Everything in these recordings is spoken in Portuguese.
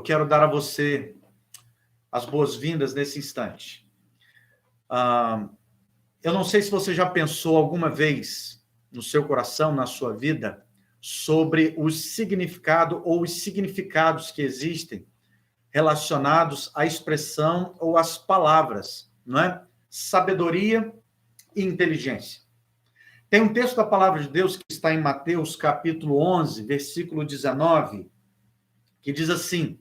quero dar a você as boas-vindas nesse instante. Eu não sei se você já pensou alguma vez no seu coração, na sua vida, sobre o significado ou os significados que existem relacionados à expressão ou às palavras, não é? Sabedoria e inteligência. Tem um texto da palavra de Deus que está em Mateus, capítulo 11, versículo 19, que diz assim: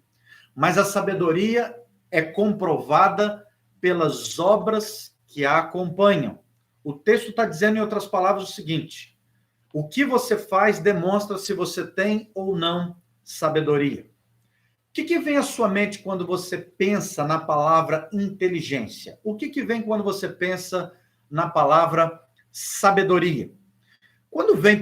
mas a sabedoria é comprovada pelas obras que a acompanham. O texto está dizendo, em outras palavras, o seguinte: o que você faz demonstra se você tem ou não sabedoria. O que vem à sua mente quando você pensa na palavra inteligência? O que vem quando você pensa na palavra sabedoria? Quando vem,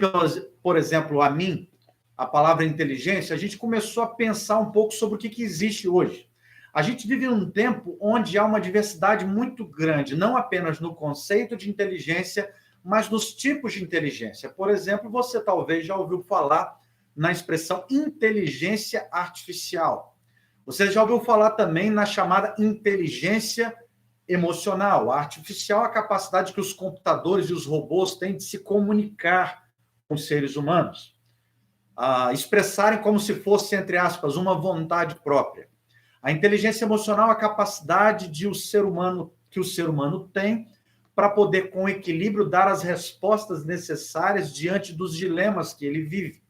por exemplo, a mim, a palavra inteligência, a gente começou a pensar um pouco sobre o que existe hoje. A gente vive num tempo onde há uma diversidade muito grande, não apenas no conceito de inteligência, mas nos tipos de inteligência. Por exemplo, você talvez já ouviu falar na expressão inteligência artificial. Você já ouviu falar também na chamada inteligência emocional. A artificial é a capacidade que os computadores e os robôs têm de se comunicar com os seres humanos, expressarem como se fosse, entre aspas, uma vontade própria. A inteligência emocional é a capacidade que o ser humano tem para poder, com equilíbrio, dar as respostas necessárias diante dos dilemas que ele vive.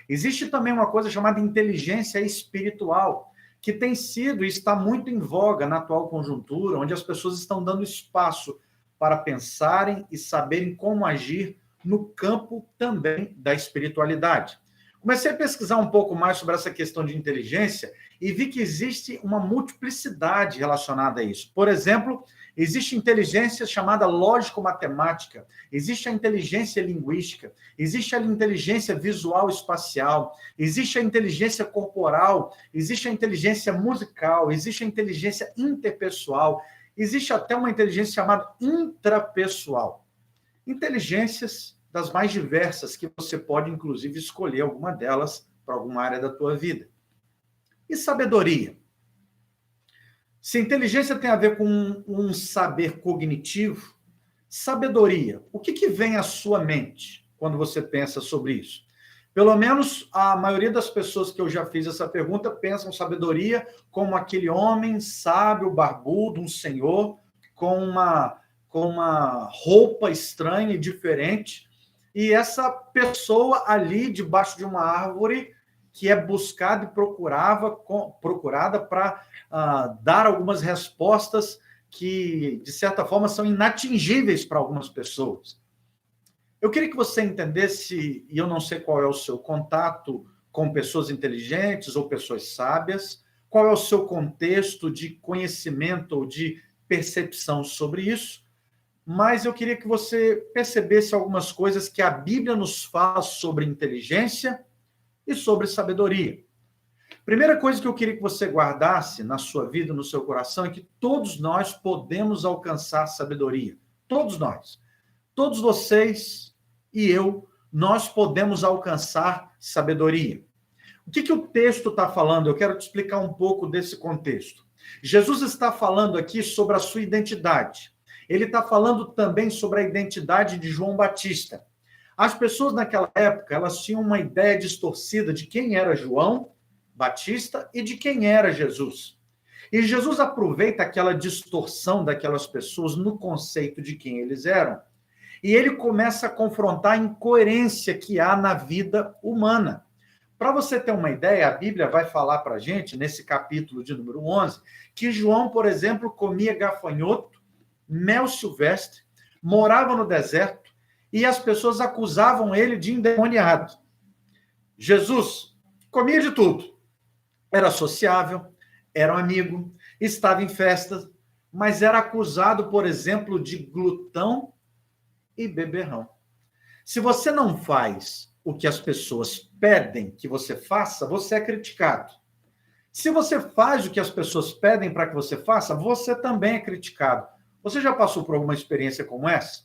Existe também uma coisa chamada inteligência espiritual, que tem sido e está muito em voga na atual conjuntura, onde as pessoas estão dando espaço para pensarem e saberem como agir no campo também da espiritualidade. Comecei a pesquisar um pouco mais sobre essa questão de inteligência e vi que existe uma multiplicidade relacionada a isso. Por exemplo, existe inteligência chamada lógico-matemática, existe a inteligência linguística, existe a inteligência visual espacial, existe a inteligência corporal, existe a inteligência musical, existe a inteligência interpessoal, existe até uma inteligência chamada intrapessoal. Inteligências das mais diversas, que você pode, inclusive, escolher alguma delas para alguma área da tua vida. E sabedoria? Se inteligência tem a ver com um saber cognitivo, sabedoria, o que vem à sua mente quando você pensa sobre isso? Pelo menos a maioria das pessoas que eu já fiz essa pergunta pensam sabedoria como aquele homem sábio, barbudo, um senhor, com uma roupa estranha e diferente, e essa pessoa ali debaixo de uma árvore que é buscada e procurada para dar algumas respostas que, de certa forma, são inatingíveis para algumas pessoas. Eu queria que você entendesse, e eu não sei qual é o seu contato com pessoas inteligentes ou pessoas sábias, qual é o seu contexto de conhecimento ou de percepção sobre isso, mas eu queria que você percebesse algumas coisas que a Bíblia nos fala sobre inteligência e sobre sabedoria. Primeira coisa que eu queria que você guardasse na sua vida, no seu coração, é que todos nós podemos alcançar sabedoria. Todos nós. Todos vocês e eu, nós podemos alcançar sabedoria. O que o texto está falando? Eu quero te explicar um pouco desse contexto. Jesus está falando aqui sobre a sua identidade. Ele está falando também sobre a identidade de João Batista. As pessoas naquela época, elas tinham uma ideia distorcida de quem era João Batista e de quem era Jesus. E Jesus aproveita aquela distorção daquelas pessoas no conceito de quem eles eram. E ele começa a confrontar a incoerência que há na vida humana. Para você ter uma ideia, a Bíblia vai falar para a gente, nesse capítulo de número 11, que João, por exemplo, comia gafanhoto, mel silvestre, morava no deserto e as pessoas acusavam ele de endemoniado. Jesus comia de tudo. Era sociável, era um amigo, estava em festas, mas era acusado, por exemplo, de glutão e beberrão. Se você não faz o que as pessoas pedem que você faça, você é criticado. Se você faz o que as pessoas pedem para que você faça, você também é criticado. Você já passou por alguma experiência como essa?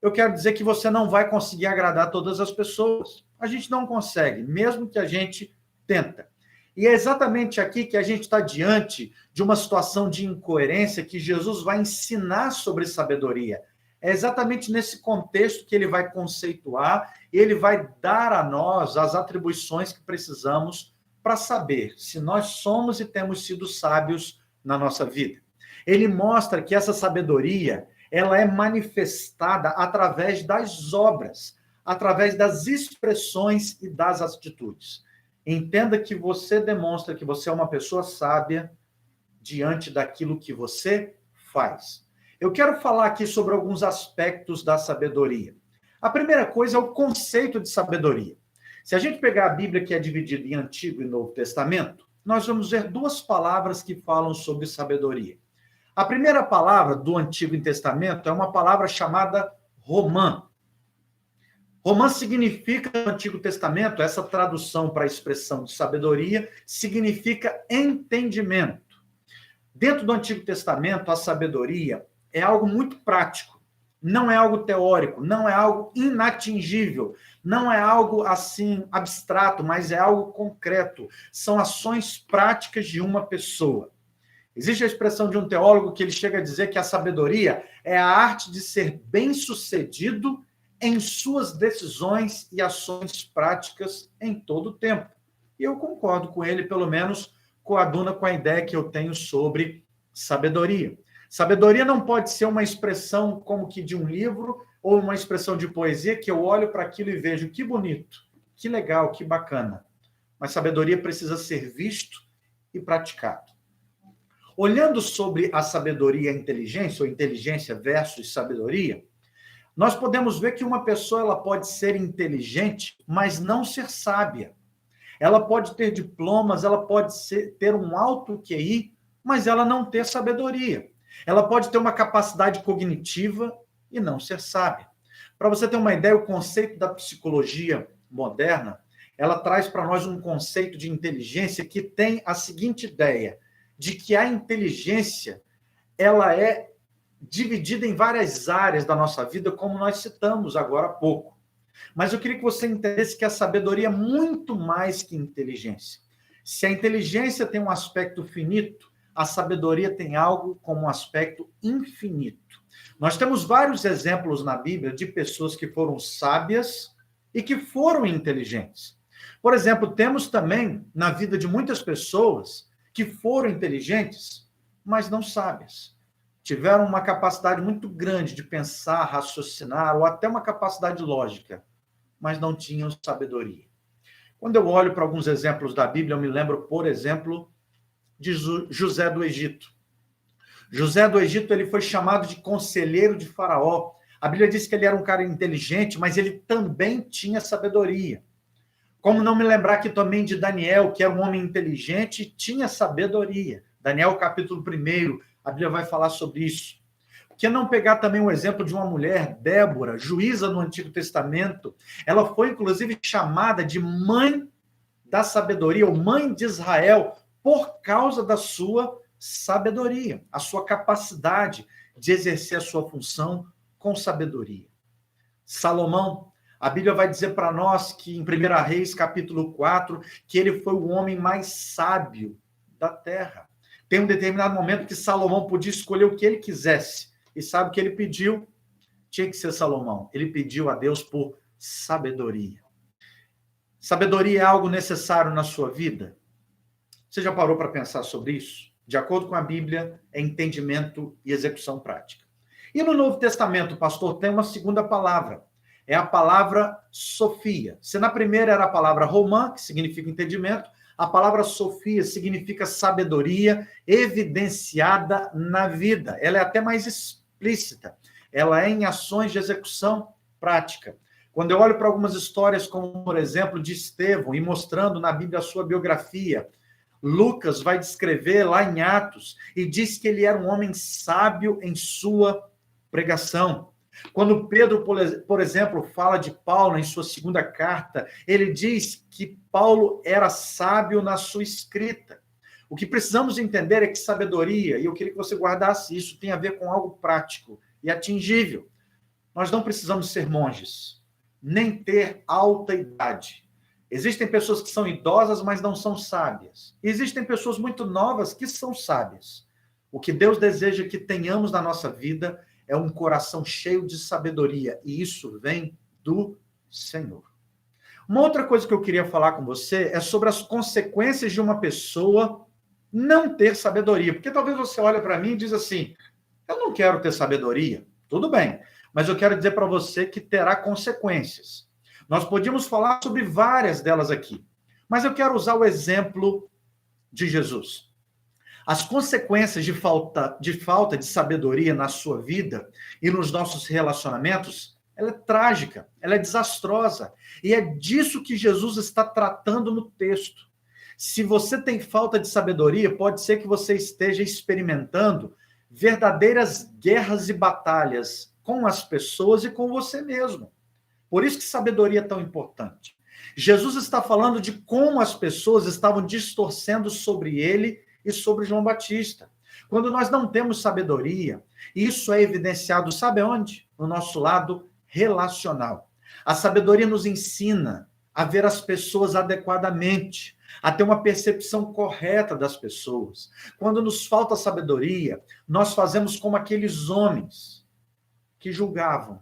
Eu quero dizer que você não vai conseguir agradar todas as pessoas. A gente não consegue, mesmo que a gente tenta. E é exatamente aqui que a gente está diante de uma situação de incoerência que Jesus vai ensinar sobre sabedoria. É exatamente nesse contexto que ele vai conceituar e ele vai dar a nós as atribuições que precisamos para saber se nós somos e temos sido sábios na nossa vida. Ele mostra que essa sabedoria, ela é manifestada através das obras, através das expressões e das atitudes. Entenda que você demonstra que você é uma pessoa sábia diante daquilo que você faz. Eu quero falar aqui sobre alguns aspectos da sabedoria. A primeira coisa é o conceito de sabedoria. Se a gente pegar a Bíblia, que é dividida em Antigo e Novo Testamento, nós vamos ver duas palavras que falam sobre sabedoria. A primeira palavra do Antigo Testamento é uma palavra chamada romã. Romã significa, no Antigo Testamento, essa tradução para a expressão de sabedoria, significa entendimento. Dentro do Antigo Testamento, a sabedoria é algo muito prático. Não é algo teórico, não é algo inatingível, não é algo assim abstrato, mas é algo concreto. São ações práticas de uma pessoa. Existe a expressão de um teólogo que ele chega a dizer que a sabedoria é a arte de ser bem-sucedido em suas decisões e ações práticas em todo o tempo. E eu concordo com ele, pelo menos coaduna com a ideia que eu tenho sobre sabedoria. Sabedoria não pode ser uma expressão como que de um livro ou uma expressão de poesia que eu olho para aquilo e vejo que bonito, que legal, que bacana. Mas sabedoria precisa ser visto e praticado. Olhando sobre a sabedoria e a inteligência, ou inteligência versus sabedoria, nós podemos ver que uma pessoa ela pode ser inteligente, mas não ser sábia. Ela pode ter diplomas, ela pode ter um alto QI, mas ela não ter sabedoria. Ela pode ter uma capacidade cognitiva e não ser sábia. Para você ter uma ideia, o conceito da psicologia moderna, ela traz para nós um conceito de inteligência que tem a seguinte ideia, de que a inteligência ela é dividida em várias áreas da nossa vida, como nós citamos agora há pouco. Mas eu queria que você entendesse que a sabedoria é muito mais que inteligência. Se a inteligência tem um aspecto finito, a sabedoria tem algo como um aspecto infinito. Nós temos vários exemplos na Bíblia de pessoas que foram sábias e que foram inteligentes. Por exemplo, temos também na vida de muitas pessoas que foram inteligentes, mas não sábias. Tiveram uma capacidade muito grande de pensar, raciocinar, ou até uma capacidade lógica, mas não tinham sabedoria. Quando eu olho para alguns exemplos da Bíblia, eu me lembro, por exemplo, de José do Egito. José do Egito ele foi chamado de conselheiro de Faraó. A Bíblia diz que ele era um cara inteligente, mas ele também tinha sabedoria. Como não me lembrar aqui também de Daniel, que era um homem inteligente e tinha sabedoria. Daniel, capítulo 1, a Bíblia vai falar sobre isso. Por que não pegar também o exemplo de uma mulher, Débora, juíza no Antigo Testamento? Ela foi, inclusive, chamada de mãe da sabedoria, ou mãe de Israel, por causa da sua sabedoria, a sua capacidade de exercer a sua função com sabedoria. Salomão, a Bíblia vai dizer para nós que em 1 Reis, capítulo 4, que ele foi o homem mais sábio da terra. Tem um determinado momento que Salomão podia escolher o que ele quisesse. E sabe o que ele pediu? Tinha que ser Salomão. Ele pediu a Deus por sabedoria. Sabedoria é algo necessário na sua vida? Você já parou para pensar sobre isso? De acordo com a Bíblia, é entendimento e execução prática. E no Novo Testamento, pastor, tem uma segunda palavra. É a palavra Sofia. Se na primeira era a palavra romã, que significa entendimento, a palavra Sofia significa sabedoria evidenciada na vida. Ela é até mais explícita. Ela é em ações de execução prática. Quando eu olho para algumas histórias, como, por exemplo, de Estevão, e mostrando na Bíblia a sua biografia, Lucas vai descrever lá em Atos e diz que ele era um homem sábio em sua pregação. Quando Pedro, por exemplo, fala de Paulo em sua segunda carta, ele diz que Paulo era sábio na sua escrita. O que precisamos entender é que sabedoria, e eu queria que você guardasse isso, tem a ver com algo prático e atingível. Nós não precisamos ser monges, nem ter alta idade. Existem pessoas que são idosas, mas não são sábias. Existem pessoas muito novas que são sábias. O que Deus deseja que tenhamos na nossa vida é um coração cheio de sabedoria, e isso vem do Senhor. Uma outra coisa que eu queria falar com você é sobre as consequências de uma pessoa não ter sabedoria. Porque talvez você olhe para mim e diz assim, eu não quero ter sabedoria. Tudo bem, mas eu quero dizer para você que terá consequências. Nós podíamos falar sobre várias delas aqui, mas eu quero usar o exemplo de Jesus. As consequências de falta de sabedoria na sua vida e nos nossos relacionamentos, ela é trágica, ela é desastrosa. E é disso que Jesus está tratando no texto. Se você tem falta de sabedoria, pode ser que você esteja experimentando verdadeiras guerras e batalhas com as pessoas e com você mesmo. Por isso que sabedoria é tão importante. Jesus está falando de como as pessoas estavam distorcendo sobre ele e sobre João Batista. Quando nós não temos sabedoria, isso é evidenciado, sabe onde? No nosso lado relacional. A sabedoria nos ensina a ver as pessoas adequadamente, a ter uma percepção correta das pessoas. Quando nos falta sabedoria, nós fazemos como aqueles homens que julgavam,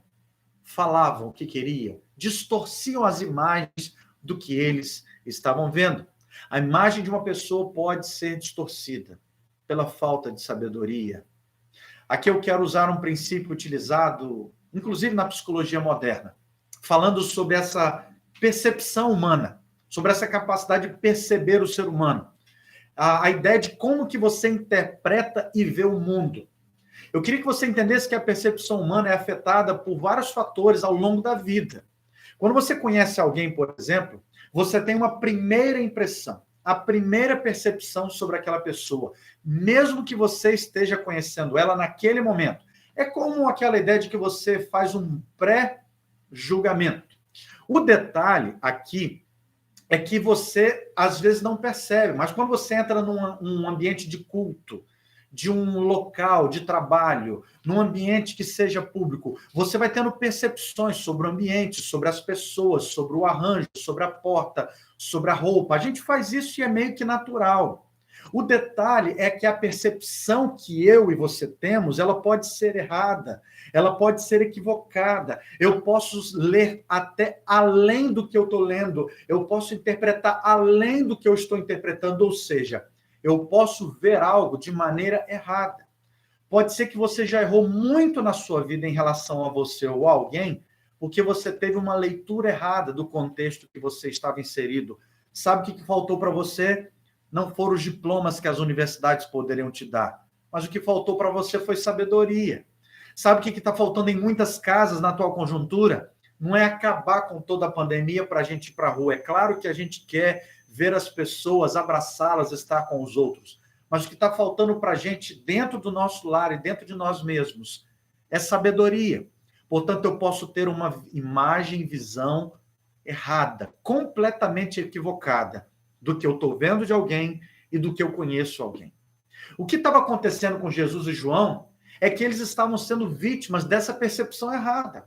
falavam o que queriam, distorciam as imagens do que eles estavam vendo. A imagem de uma pessoa pode ser distorcida pela falta de sabedoria. Aqui eu quero usar um princípio utilizado, inclusive na psicologia moderna, falando sobre essa percepção humana, sobre essa capacidade de perceber o ser humano. A ideia de como que você interpreta e vê o mundo. Eu queria que você entendesse que a percepção humana é afetada por vários fatores ao longo da vida. Quando você conhece alguém, por exemplo, você tem uma primeira impressão, a primeira percepção sobre aquela pessoa, mesmo que você esteja conhecendo ela naquele momento. É como aquela ideia de que você faz um pré-julgamento. O detalhe aqui é que você, às vezes, não percebe, mas quando você entra num ambiente de culto, de um local de trabalho, num ambiente que seja público, você vai tendo percepções sobre o ambiente, sobre as pessoas, sobre o arranjo, sobre a porta, sobre a roupa. A gente faz isso e é meio que natural. O detalhe é que a percepção que eu e você temos, ela pode ser errada, ela pode ser equivocada. Eu posso ler até além do que eu estou lendo, eu posso interpretar além do que eu estou interpretando, ou seja, eu posso ver algo de maneira errada. Pode ser que você já errou muito na sua vida em relação a você ou a alguém, porque você teve uma leitura errada do contexto que você estava inserido. Sabe o que faltou para você? Não foram os diplomas que as universidades poderiam te dar, mas o que faltou para você foi sabedoria. Sabe o que está faltando em muitas casas na atual conjuntura? Não é acabar com toda a pandemia para a gente ir para a rua. É claro que a gente quer ver as pessoas, abraçá-las, estar com os outros. Mas o que está faltando para a gente dentro do nosso lar e dentro de nós mesmos é sabedoria. Portanto, eu posso ter uma imagem, visão errada, completamente equivocada do que eu estou vendo de alguém e do que eu conheço alguém. O que estava acontecendo com Jesus e João é que eles estavam sendo vítimas dessa percepção errada.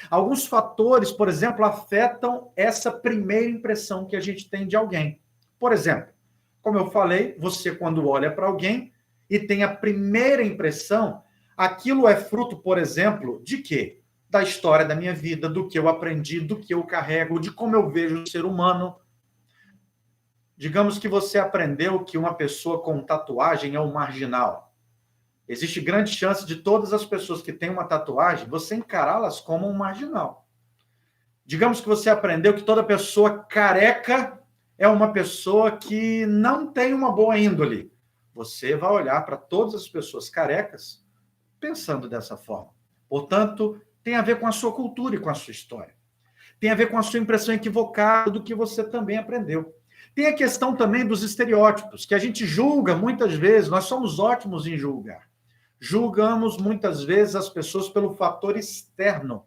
Alguns fatores, por exemplo, afetam essa primeira impressão que a gente tem de alguém. Por exemplo, como eu falei, você quando olha para alguém e tem a primeira impressão, aquilo é fruto, por exemplo, de quê? Da história da minha vida, do que eu aprendi, do que eu carrego, de como eu vejo o ser humano. Digamos que você aprendeu que uma pessoa com tatuagem é um marginal. Existe grande chance de todas as pessoas que têm uma tatuagem, você encará-las como um marginal. Digamos que você aprendeu que toda pessoa careca é uma pessoa que não tem uma boa índole. Você vai olhar para todas as pessoas carecas pensando dessa forma. Portanto, tem a ver com a sua cultura e com a sua história. Tem a ver com a sua impressão equivocada do que você também aprendeu. Tem a questão também dos estereótipos, que a gente julga muitas vezes, nós somos ótimos em julgar. Julgamos muitas vezes as pessoas pelo fator externo.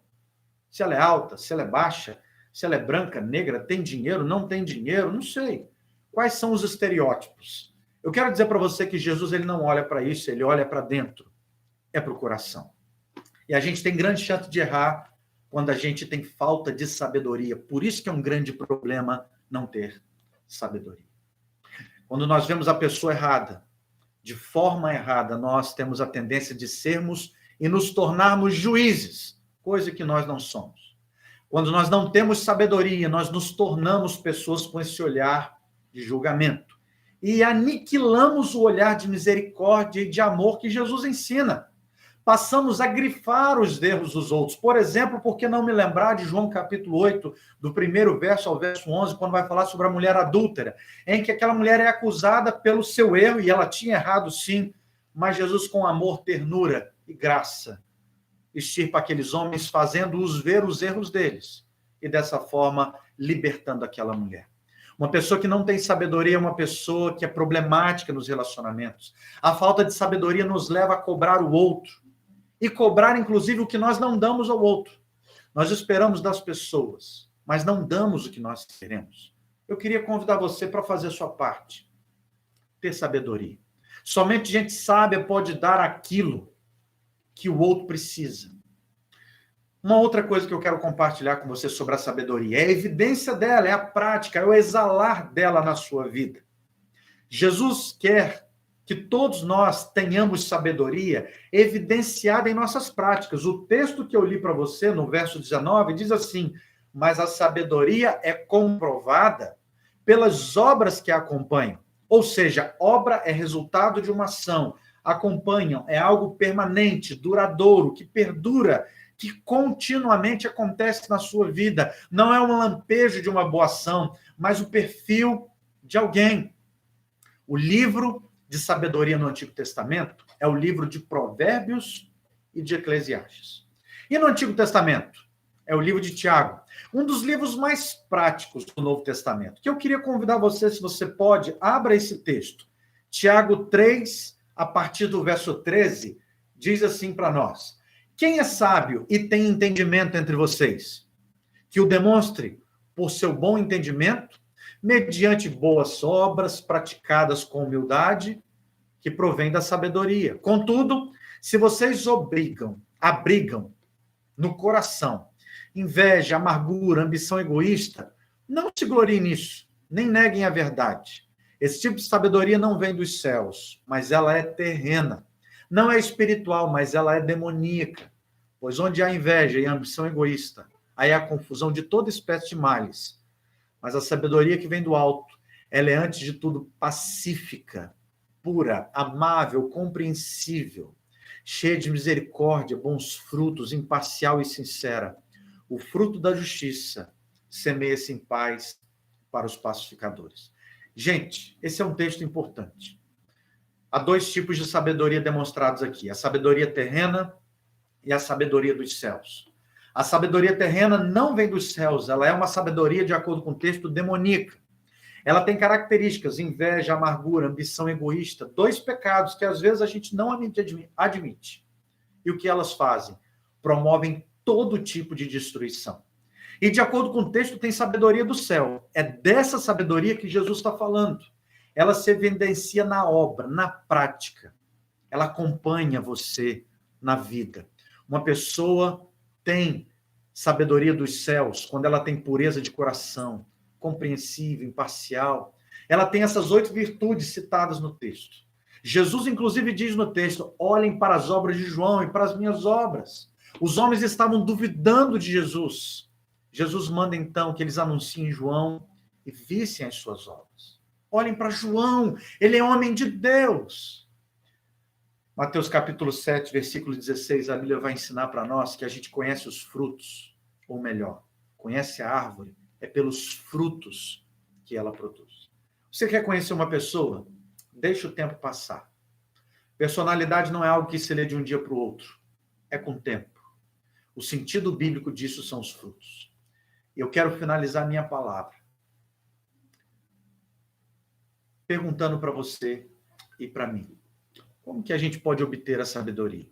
Se ela é alta, se ela é baixa, se ela é branca, negra, tem dinheiro, não tem dinheiro, não sei. Quais são os estereótipos? Eu quero dizer para você que Jesus ele não olha para isso, ele olha para dentro. É para o coração. E a gente tem grande chance de errar quando a gente tem falta de sabedoria. Por isso que é um grande problema não ter sabedoria. Quando nós vemos a pessoa errada, de forma errada, nós temos a tendência de sermos e nos tornarmos juízes, coisa que nós não somos. Quando nós não temos sabedoria, nós nos tornamos pessoas com esse olhar de julgamento. E aniquilamos o olhar de misericórdia e de amor que Jesus ensina. Passamos a grifar os erros dos outros. Por exemplo, por que não me lembrar de João capítulo 8, do primeiro verso ao verso 11, quando vai falar sobre a mulher adúltera, em que aquela mulher é acusada pelo seu erro, e ela tinha errado sim, mas Jesus, com amor, ternura e graça, extirpa aqueles homens, fazendo-os ver os erros deles, e dessa forma, libertando aquela mulher. Uma pessoa que não tem sabedoria é uma pessoa que é problemática nos relacionamentos. A falta de sabedoria nos leva a cobrar o outro, e cobrar, inclusive, o que nós não damos ao outro. Nós esperamos das pessoas, mas não damos o que nós queremos. Eu queria convidar você para fazer a sua parte. Ter sabedoria. Somente gente sábia pode dar aquilo que o outro precisa. Uma outra coisa que eu quero compartilhar com você sobre a sabedoria é a evidência dela, é a prática, é o exalar dela na sua vida. Jesus quer que todos nós tenhamos sabedoria evidenciada em nossas práticas. O texto que eu li para você, no verso 19, diz assim: mas a sabedoria é comprovada pelas obras que a acompanham. Ou seja, obra é resultado de uma ação. Acompanham, é algo permanente, duradouro, que perdura, que continuamente acontece na sua vida. Não é um lampejo de uma boa ação, mas o perfil de alguém. O livro de sabedoria no Antigo Testamento é o livro de Provérbios e de Eclesiastes. E no Antigo Testamento é o livro de Tiago, um dos livros mais práticos do Novo Testamento, que eu queria convidar você, se você pode, abra esse texto. Tiago 3, a partir do verso 13, diz assim para nós: quem é sábio e tem entendimento entre vocês? Que o demonstre por seu bom entendimento, mediante boas obras praticadas com humildade, que provém da sabedoria. Contudo, se vocês abrigam no coração inveja, amargura, ambição egoísta, não se gloriem nisso, nem neguem a verdade. Esse tipo de sabedoria não vem dos céus, mas ela é terrena. Não é espiritual, mas ela é demoníaca. Pois onde há inveja e ambição egoísta, aí há confusão de toda espécie de males. Mas a sabedoria que vem do alto, ela é, antes de tudo, pacífica, pura, amável, compreensível, cheia de misericórdia, bons frutos, imparcial e sincera. O fruto da justiça semeia-se em paz para os pacificadores. Gente, esse é um texto importante. Há dois tipos de sabedoria demonstrados aqui: a sabedoria terrena e a sabedoria dos céus. A sabedoria terrena não vem dos céus, ela é uma sabedoria, de acordo com o texto, demoníaca. Ela tem características: inveja, amargura, ambição egoísta, dois pecados que às vezes a gente não admite. E o que elas fazem? Promovem todo tipo de destruição. E de acordo com o texto, tem sabedoria do céu. É dessa sabedoria que Jesus está falando. Ela se evidencia na obra, na prática. Ela acompanha você na vida. Uma pessoa tem sabedoria dos céus quando ela tem pureza de coração, compreensível, imparcial. Ela tem essas 8 virtudes citadas no texto. Jesus, inclusive, diz no texto: olhem para as obras de João e para as minhas obras. Os homens estavam duvidando de Jesus. Jesus manda, então, que eles anunciem João e vissem as suas obras. Olhem para João, ele é homem de Deus. Mateus capítulo 7, versículo 16, a Bíblia vai ensinar para nós que a gente conhece os frutos, ou melhor, conhece a árvore, é pelos frutos que ela produz. Você quer conhecer uma pessoa? Deixa o tempo passar. Personalidade não é algo que se lê de um dia para o outro, é com o tempo. O sentido bíblico disso são os frutos. Eu quero finalizar minha palavra perguntando para você e para mim: como que a gente pode obter a sabedoria?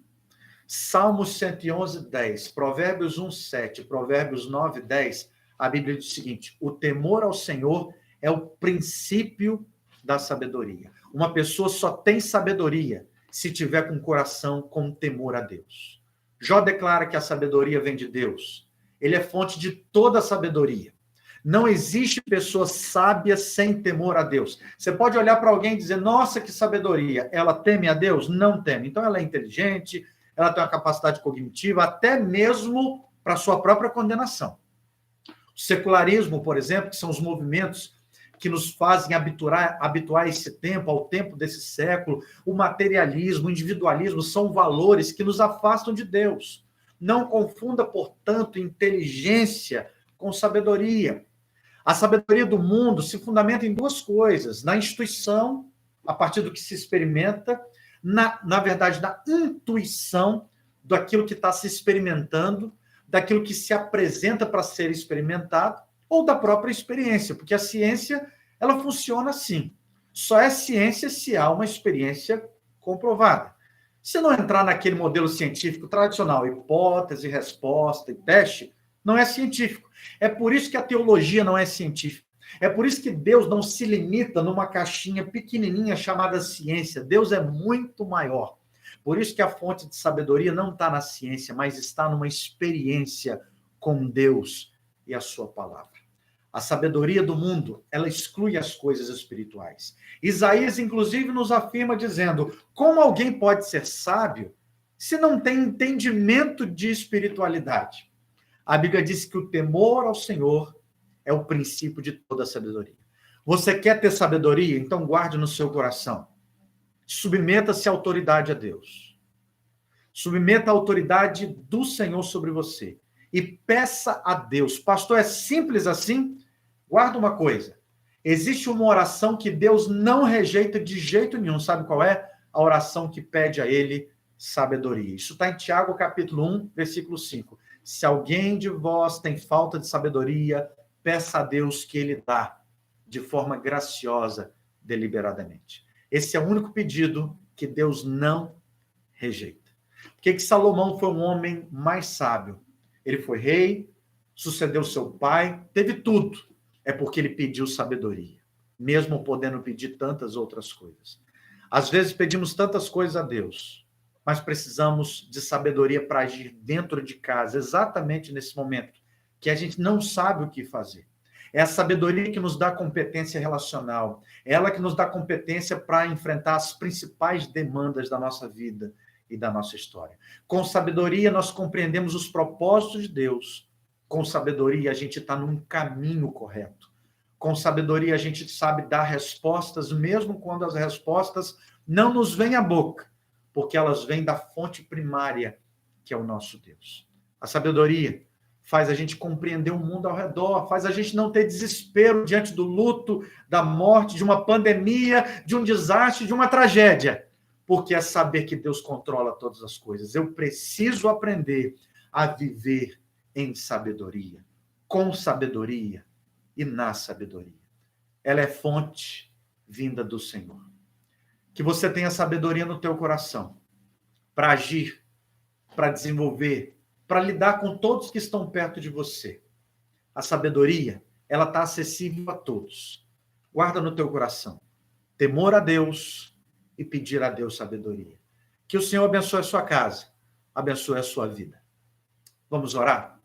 Salmos 111, 10, Provérbios 1, 7, Provérbios 9, 10, a Bíblia diz o seguinte: o temor ao Senhor é o princípio da sabedoria. Uma pessoa só tem sabedoria se tiver com o coração com temor a Deus. Jó declara que a sabedoria vem de Deus. Ele é fonte de toda a sabedoria. Não existe pessoa sábia sem temor a Deus. Você pode olhar para alguém e dizer, nossa, que sabedoria. Ela teme a Deus? Não teme. Então, ela é inteligente, ela tem uma capacidade cognitiva, até mesmo para sua própria condenação. O secularismo, por exemplo, que são os movimentos que nos fazem habituar esse tempo, ao tempo desse século, o materialismo, o individualismo, são valores que nos afastam de Deus. Não confunda, portanto, inteligência com sabedoria. A sabedoria do mundo se fundamenta em duas coisas: na instituição, a partir do que se experimenta, na verdade, na intuição daquilo que está se experimentando, daquilo que se apresenta para ser experimentado, ou da própria experiência, porque a ciência, ela funciona assim. Só é ciência se há uma experiência comprovada. Se não entrar naquele modelo científico tradicional, hipótese, resposta e teste, não é científico. É por isso que a teologia não é científica. É por isso que Deus não se limita numa caixinha pequenininha chamada ciência. Deus é muito maior. Por isso que a fonte de sabedoria não está na ciência, mas está numa experiência com Deus e a sua palavra. A sabedoria do mundo, ela exclui as coisas espirituais. Isaías, inclusive, nos afirma dizendo, como alguém pode ser sábio se não tem entendimento de espiritualidade? A Bíblia diz que o temor ao Senhor é o princípio de toda a sabedoria. Você quer ter sabedoria? Então guarde no seu coração. Submeta-se à autoridade a Deus. Submeta a autoridade do Senhor sobre você. E peça a Deus. Pastor, é simples assim? Guarda uma coisa. Existe uma oração que Deus não rejeita de jeito nenhum. Sabe qual é? A oração que pede a Ele sabedoria. Isso está em Tiago, capítulo 1, versículo 5. Se alguém de vós tem falta de sabedoria, peça a Deus que Ele dá, de forma graciosa, deliberadamente. Esse é o único pedido que Deus não rejeita. Por que Salomão foi um homem mais sábio? Ele foi rei, sucedeu seu pai, teve tudo. É porque ele pediu sabedoria, mesmo podendo pedir tantas outras coisas. Às vezes pedimos tantas coisas a Deus, mas precisamos de sabedoria para agir dentro de casa, exatamente nesse momento, que a gente não sabe o que fazer. É a sabedoria que nos dá competência relacional, é ela que nos dá competência para enfrentar as principais demandas da nossa vida e da nossa história. Com sabedoria, nós compreendemos os propósitos de Deus. Com sabedoria, a gente está num caminho correto. Com sabedoria, a gente sabe dar respostas, mesmo quando as respostas não nos vêm à boca, porque elas vêm da fonte primária, que é o nosso Deus. A sabedoria faz a gente compreender o mundo ao redor, faz a gente não ter desespero diante do luto, da morte, de uma pandemia, de um desastre, de uma tragédia, porque é saber que Deus controla todas as coisas. Eu preciso aprender a viver em sabedoria, com sabedoria e na sabedoria. Ela é fonte vinda do Senhor. Que você tenha sabedoria no teu coração para agir, para desenvolver, para lidar com todos que estão perto de você. A sabedoria, ela está acessível a todos. Guarda no teu coração temor a Deus e pedir a Deus sabedoria. Que o Senhor abençoe a sua casa, abençoe a sua vida. Vamos orar?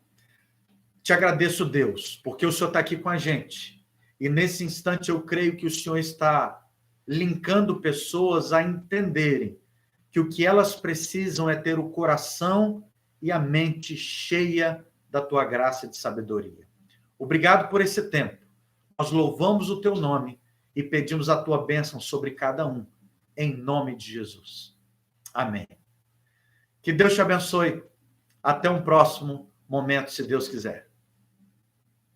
Te agradeço, Deus, porque o Senhor está aqui com a gente. E nesse instante eu creio que o Senhor está linkando pessoas a entenderem que o que elas precisam é ter o coração e a mente cheia da tua graça e de sabedoria. Obrigado por esse tempo. Nós louvamos o teu nome e pedimos a tua bênção sobre cada um, em nome de Jesus. Amém. Que Deus te abençoe. Até um próximo momento, se Deus quiser.